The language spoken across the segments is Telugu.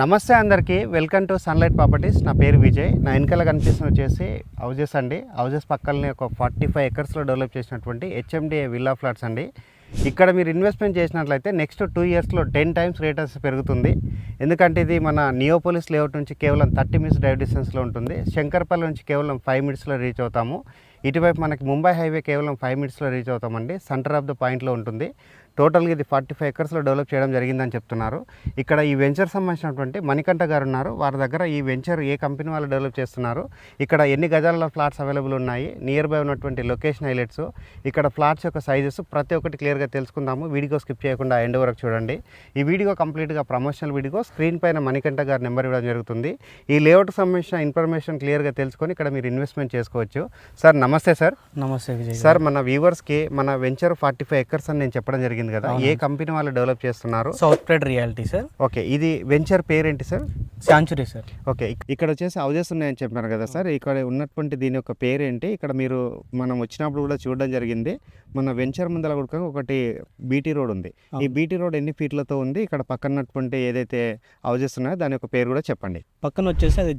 నమస్తే అందరికీ, వెల్కమ్ టు సన్లైట్ ప్రాపర్టీస్. నా పేరు విజయ్. నా వెనకాల కనిపిస్తున్న వచ్చేసి హౌజెస్ అండి. హౌజెస్ పక్కనే ఒక 45 ఎకర్స్లో డెవలప్ చేసినటువంటి హెచ్ఎండిఏ విల్లా ఫ్లాట్స్ అండి. ఇక్కడ మీరు ఇన్వెస్ట్మెంట్ చేసినట్లయితే నెక్స్ట్ 2 ఇయర్స్లో 10 టైమ్స్ రేటర్స్ పెరుగుతుంది. ఎందుకంటే ఇది మన నియోపోలిస్ లేఅవుట్ నుంచి కేవలం 30 మినిట్స్ డ్రైవ్ డిస్టెన్స్లో ఉంటుంది. శంకర్పల్లి నుంచి కేవలం 5 మినిట్స్లో రీచ్ అవుతాము. ఇటువైపు మనకి ముంబై హైవే కేవలం 5 మినిట్స్లో రీచ్ అవుతామండి. సెంటర్ ఆఫ్ ద పాయింట్లో ఉంటుంది. టోటల్గా ఇది 45 ఎకర్స్లో డెవలప్ చేయడం జరిగిందని చెప్తున్నారు. ఇక్కడ ఈ వెంచర్ సంబంధించినటువంటి మణికంఠ గారు ఉన్నారు. వారి దగ్గర ఈ వెంచర్ ఏ కంపెనీ వాళ్ళు డెవలప్ చేస్తున్నారు, ఇక్కడ ఎన్ని గజాల ఫ్లాట్స్ అవైలబుల్ ఉన్నాయి, నియర్ బై ఉన్నటువంటి లొకేషన్ హైలైట్స్, ఇక్కడ ఫ్లాట్స్ యొక్క సైజెస్ ప్రతి ఒక్కటి క్లియర్గా తెలుసుకుందాము. వీడియో స్కిప్ చేయకుండా ఎండ్ వరకు చూడండి. ఈ వీడియో కంప్లీట్గా ప్రమోషనల్ వీడియో. స్క్రీన్ పైన మణికంఠ గారి నెంబర్ ఇవ్వడం జరుగుతుంది. ఈ లేఅవుట్ సంబంధించిన ఇన్ఫర్మేషన్ క్లియర్గా తెలుసుకొని ఇక్కడ మీరు ఇన్వెస్ట్మెంట్ చేసుకోవచ్చు. సార్ నమస్తే. సార్ నమస్తే విజయ్ సార్, మన వ్యూవర్స్కి మన వెంచర్ 45 ఎకర్స్ అని నేను చెప్పడం జరిగింది కదా, ఏ కంపెనీ వాళ్ళు డెవలప్ చేస్తున్నారు? South pride reality sir. Okay, ఇది వెంచర్ పేరేంటి సార్? Sanctuary sir. ఓకే, ఇక్కడ వచ్చేసి హౌజెస్ ఉన్నాయని చెప్పినారు కదా సార్, ఇక్కడ ఉన్నటువంటి దీని యొక్క పేరేంటి? ఇక్కడ మీరు మనం వచ్చినప్పుడు కూడా చూడడం జరిగింది. మన వెంచర్ ముందర కూడా ఒకటి బీటీ రోడ్ ఉంది. ఈ బీటీ రోడ్ ఎన్ని ఫీట్లతో ఉంది? ఇక్కడ పక్కనటువంటి ఏదైతే హౌజెస్ ఉన్నాయో దాని యొక్క పేరు కూడా చెప్పండి. పక్కన వచ్చేసి అది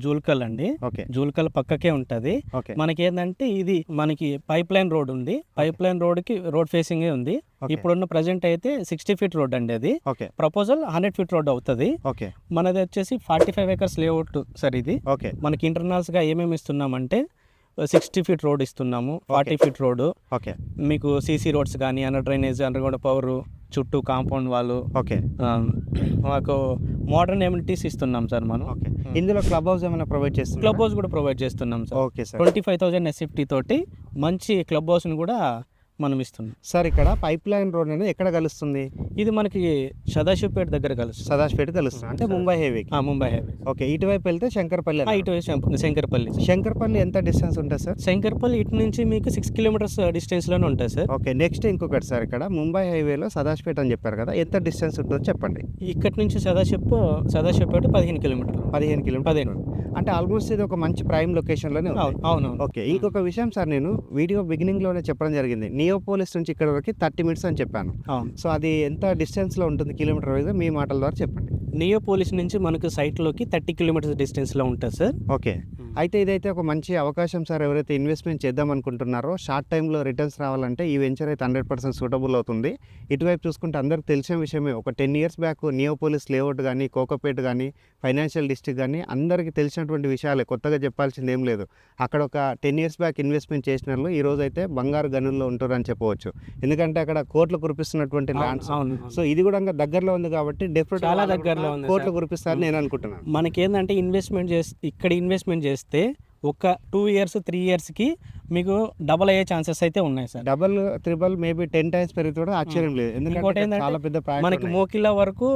జూల్కల్ అండి. ఓకే, జూల్కల్ పక్కకే ఉంటది. ఓకే, మనకి ఏంటంటే ఇది మనకి పైప్ లైన్ రోడ్ ఉంది. పైప్ లైన్ రోడ్ కి రోడ్ ఫేసింగ్ ఉంది. ఇప్పుడున్న ప్రజెంట్ అయితే 60 ఫీట్ రోడ్ అండి. అది ఓకే, ప్రపోజల్ 100 ఫీట్ రోడ్ అవుతుంది. ఓకే, మనది వచ్చేసి 45 ఎకర్స్ లేఅవుట్ సార్. ఇది ఓకే, మనకి ఇంటర్నల్స్ గా ఏమేమి ఇస్తున్నామంటే 60 ఫీట్ రోడ్ ఇస్తున్నాము, 40 ఫీట్ రోడ్, ఓకే, మీకు సీసీ రోడ్స్ కానీ, under drainage, under ground power, చుట్టూ కాంపౌండ్ వాళ్ళు, ఓకే, మాకు మోడర్న్ ఎమ్యూనిటీస్ ఇస్తున్నాం సార్ మనం. ఓకే. ఇందులో క్లబ్ హౌస్ ఏమైనా ప్రొవైడ్ చేస్తున్నాం? క్లబ్ హౌస్ కూడా ప్రొవైడ్ చేస్తున్నాం సార్. Okay sir. 25,000 ఎస్ఎఫ్టీ తోటి మంచి క్లబ్ హౌస్ని కూడా మనం ఇస్తున్నాం సార్. ఇక్కడ పైప్ లైన్ రోడ్ అనేది ఎక్కడ కలుస్తుంది? ఇది మనకి సదాశివపేట దగ్గర కలుస్తుంది. సదాశివపేట కలుస్తుంది అంటే Mumbai highway. Mumbai highway. Okay, ఇటువైపు వెళ్తే శంకర్పల్లి. ఇటు శంకర్పల్లి. శంకర్పల్లి ఎంత డిస్టెన్స్ ఉంటుంది సార్? శంకర్పల్లి ఇటు నుంచి మీకు 6 కిలోమీటర్స్ డిస్టెన్స్ లోనే ఉంటుంది సార్. ఓకే, నెక్స్ట్ ఇంకొకటి సార్, ఇక్కడ ముంబై హైవేలో సదాశివపేట అని చెప్పారు కదా, ఎంత డిస్టెన్స్ ఉంటుందో చెప్పండి. ఇక్కడి నుంచి సదాశివపేట 15 కిలోమీటర్లు. 15 కిలోమీటర్లు అంటే ఆల్మోస్ట్ ఇది ఒక మంచి ప్రైమ్ లొకేషన్లోనే ఉంది. అవును. ఓకే, ఇంకొక విషయం సార్, నేను వీడియో బిగినింగ్లోనే చెప్పడం జరిగింది, నియోపోలిస్ నుంచి ఇక్కడ వరకు 30 మినిట్స్ అని చెప్పాను. సో అది ఎంత డిస్టెన్స్లో ఉంటుంది కిలోమీటర్ వైజ్? మీ మాటల ద్వారా చెప్పండి. నియోపోలిస్ నుంచి మనకు సైట్లోకి 30 కిలోమీటర్స్ డిస్టెన్స్లో ఉంటుంది సార్. ఓకే, అయితే ఇదైతే ఒక మంచి అవకాశం సార్. ఎవరైతే ఇన్వెస్ట్మెంట్ చేద్దాం అనుకుంటున్నారో, షార్ట్ టైంలో రిటర్న్స్ రావాలంటే ఈ వెంచర్ అయితే 100% సూటబుల్ అవుతుంది. ఇటువైపు చూసుకుంటే అందరికి తెలిసిన విషయమే, ఒక 10 ఇయర్స్ బ్యాక్ నియోపోలిస్ లేఅవుట్ కానీ, కోకపేట కానీ, ఫైనాన్షియల్ డిస్ట్రిక్ట్ కానీ అందరికీ తెలిసినటువంటి విషయాలే, కొత్తగా చెప్పాల్సింది ఏం లేదు. అక్కడ ఒక 10 ఇయర్స్ బ్యాక్ ఇన్వెస్ట్మెంట్ చేసిన వాళ్ళు ఈ రోజు అయితే బంగారు గనుల్లో ఉంటారని చెప్పవచ్చు. ఎందుకంటే అక్కడ కోట్లు కురిపిస్తున్నటువంటి ల్యాండ్స్. సో ఇది కూడా దగ్గరలో ఉంది కాబట్టి డెఫినెట్ చాలా దగ్గరలో ఉంది, కోట్లు కురిపిస్తారని నేను అనుకుంటున్నాను. మనకి ఏంటంటే ఇక్కడ ఇన్వెస్ట్మెంట్ చేస్తే ఒక 2 ఇయర్స్ 3 ఇయర్స్కి మీకు డబల్ అయ్యే ఛాన్సెస్ అయితే ఉన్నాయి sir. Double, triple, maybe 10 times పెరుగుతుంది, ఆశ్చర్యం లేదు. ఎందుకంటే చాలా పెద్ద మనకి మోకిలా వరకు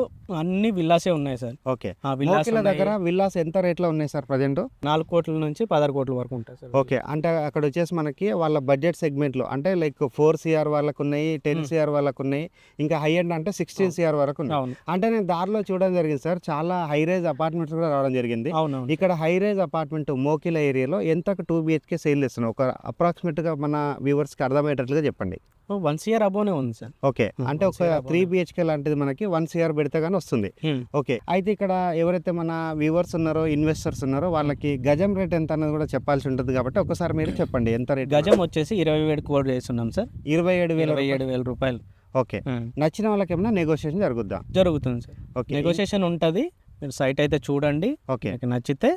అన్ని విల్లాసే ఉన్నాయి సార్. ఓకే, మోకిలా దగ్గర విల్లాస్ ఎంత రేట్లో ఉన్నాయి సార్ ప్రజెంట్? 4 కోట్ల నుంచి 16 కోట్ల వరకు ఉంటాయి సార్. ఓకే, అంటే అక్కడ వచ్చేసి మనకి వాళ్ళ బడ్జెట్ సెగ్మెంట్లో అంటే లైక్ 4 CR వాళ్ళకు ఉన్నాయి, 10 CR వాళ్ళకు ఉన్నాయి, ఇంకా హై ఎండ్ అంటే 16 CR వరకు ఉన్నాయి. అంటే నేను దారిలో చూడడం జరిగింది సార్, చాలా హై రైజ్ అపార్ట్మెంట్స్ కూడా రావడం జరిగింది. ఇక్కడ హై రైజ్ అపార్ట్మెంట్ మోకిలా ఏరియాలో ఎంతకు 2 BHK సేల్ చేస్తున్నాం? ఒక అప్రాక్సిమేట్గా మన వ్యూవర్స్కి అర్థమయ్యేటట్లుగా చెప్పండి. 1 CR అబోనే ఉంది సార్. ఓకే, అంటే ఒక 3 BHK లాంటిది మనకి 1 CR పెడితే కానీ వస్తుంది. ఓకే, అయితే ఇక్కడ ఎవరైతే మన వ్యూవర్స్ ఉన్నారో, ఇన్వెస్టర్స్ ఉన్నారో, వాళ్ళకి గజం రేట్ ఎంత అన్నది కూడా చెప్పాల్సి ఉంటుంది కాబట్టి ఒకసారి మీరు చెప్పండి ఎంత రేట్? గజం వచ్చేసి 27 కోట్లు చేస్తున్నాం సార్. 27,000 రూపాయలు. ఓకే, నచ్చిన వాళ్ళకి ఏమైనా నెగోషియేషన్ జరుగుతుంది సార్. ఓకే, నెగోషియేషన్ ఉంటుంది. మీరు సైట్ అయితే చూడండి. ఓకే, నచ్చితే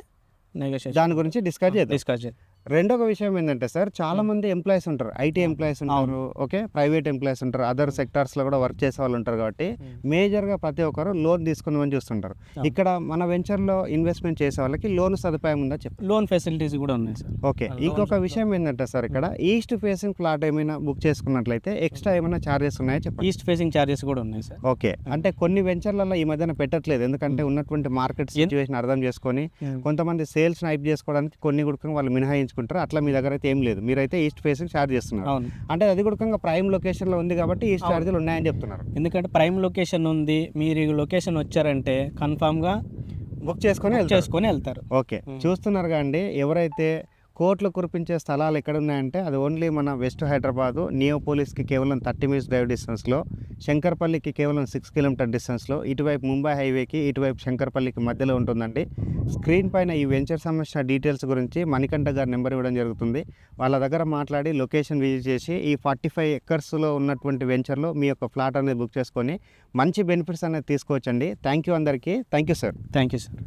నెగోషియేషన్ దాని గురించి డిస్కస్ చేద్దాం. రెండొక విషయం ఏంటంటే సార్, చాలా మంది ఎంప్లాయీస్ ఉంటారు, ఐటీ ఎంప్లాయీస్ ఉంటారు, ఓకే, ప్రైవేట్ ఎంప్లాయీస్ ఉంటారు, అదర్ సెక్టార్స్లో కూడా వర్క్ చేసే వాళ్ళు ఉంటారు కాబట్టి మేజర్గా ప్రతి ఒక్కరు లోన్ తీసుకుందామని చూస్తుంటారు. ఇక్కడ మన వెంచర్లో ఇన్వెస్ట్మెంట్ చేసే వాళ్ళకి లోన్ సదుపాయం ఉందా చెప్పండి? లోన్ ఫెసిలిటీస్ కూడా ఉన్నాయి సార్. ఓకే, ఇంకొక విషయం ఏంటంటే సార్, ఇక్కడ ఈస్ట్ ఫేసింగ్ ప్లాట్ ఏమైనా బుక్ చేసుకున్నట్లయితే ఎక్స్ట్రా ఏమైనా ఛార్జెస్ ఉన్నాయా చెప్పండి? ఈస్ట్ ఫేసింగ్ ఛార్జెస్ కూడా ఉన్నాయి సార్. ఓకే, అంటే కొన్ని వెంచర్లలో ఈ మధ్యన పెట్టట్లేదు, ఎందుకంటే ఉన్నటువంటి మార్కెట్ సిచ్యువేషన్ అర్థం చేసుకొని కొంతమంది సేల్స్ నైప్ చేసుకోవడానికి కొన్ని కూడా వాళ్ళు మినహాయించుకుంటారు. అట్లా మీ దగ్గర అయితే ఏం లేదు, మీరైతే ఈస్ట్ ఫేసింగ్ ఛార్జ్ చేస్తున్నారు. అంటే అది కూడా ప్రైమ్ లొకేషన్లో ఉంది కాబట్టి ఈస్ట్ ఛార్జీలు ఉన్నాయని చెప్తున్నారు. ఎందుకంటే ప్రైమ్ లొకేషన్ ఉంది, మీరు ఈ లొకేషన్ వచ్చారంటే కన్ఫామ్గా బుక్ చేసుకొని వెళ్తారు. వెళ్తారు. ఓకే, చూస్తున్నారు అండి, ఎవరైతే కోట్లు కురిపించే స్థలాలు ఎక్కడ ఉన్నాయంటే అది ఓన్లీ మన వెస్ట్ హైదరాబాదు నియోపోలిస్కి కేవలం 30 మినిట్స్ డ్రైవ్ డిస్టెన్స్లో, శంకర్పల్లికి కేవలం 6 కిలోమీటర్ డిస్టెన్స్లో, ఇటువైపు ముంబై హైవేకి ఇటువైపు శంకర్పల్లికి మధ్యలో ఉంటుందండి. స్క్రీన్ పైన ఈ వెంచర్ సంబంధించిన డీటెయిల్స్ గురించి మణికంఠ గారి నెంబర్ ఇవ్వడం జరుగుతుంది. వాళ్ళ దగ్గర మాట్లాడి లొకేషన్ విజిట్ చేసి ఈ 45 ఎకర్స్లో ఉన్నటువంటి వెంచర్లో మీ యొక్క ఫ్లాట్ అనేది బుక్ చేసుకొని మంచి బెనిఫిట్స్ అనేది తీసుకోవచ్చండి. థ్యాంక్ యూ అందరికీ. Thank you sir. Thank you sir.